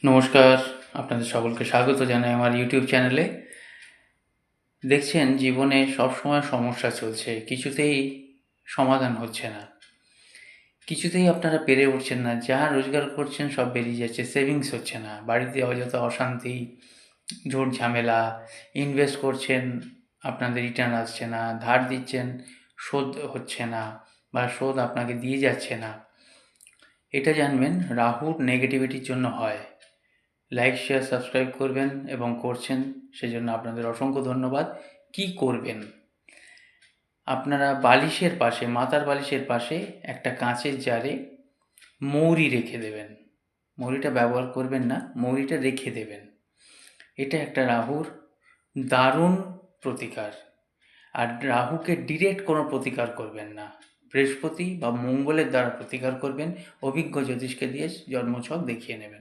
নমস্কার, আপনাদের সকলকে স্বাগত জানাই আমার ইউটিউব চ্যানেলে। দেখছেন জীবনে সবসময় সমস্যা চলছে, কিছুতেই সমাধান হচ্ছে না। কিছুতেই আপনারা পেরে উঠছেন না, যা রোজগার করছেন সব বেরিয়ে যাচ্ছে, সেভিংস হচ্ছে না। বাড়িতে অযথা অশান্তি, ঝুট ঝামেলা, ইনভেস্ট করছেন, আপনাদের রিটার্ন আসছে না, ধার দিচ্ছেন, শোধ হচ্ছে না বা শোধ আপনাকে দিয়ে যাচ্ছে না। এটা জানবেন রাহুর নেগেটিভিটির জন্য হয়। লাইক, শেয়ার, সাবস্ক্রাইব করবেন এবং করছেন, সেজন্য আপনাদের অসংখ্য ধন্যবাদ। কি করবেন? আপনারা বালিশের পাশে, মাথার বালিশের পাশে একটা কাঁচের জারে মৌরি রেখে দেবেন। মৌরিটা ব্যবহার করবেন না, মৌরিটা রেখে দেবেন। এটা একটা রাহুর দারুণ প্রতিকার। আর রাহুকে ডিরেক্ট কোনো প্রতিকার করবেন না, বৃহস্পতি বা মঙ্গলের দ্বারা প্রতিকার করবেন। অভিজ্ঞ জ্যোতিষকে দিয়ে জন্মছক দেখিয়ে নেবেন।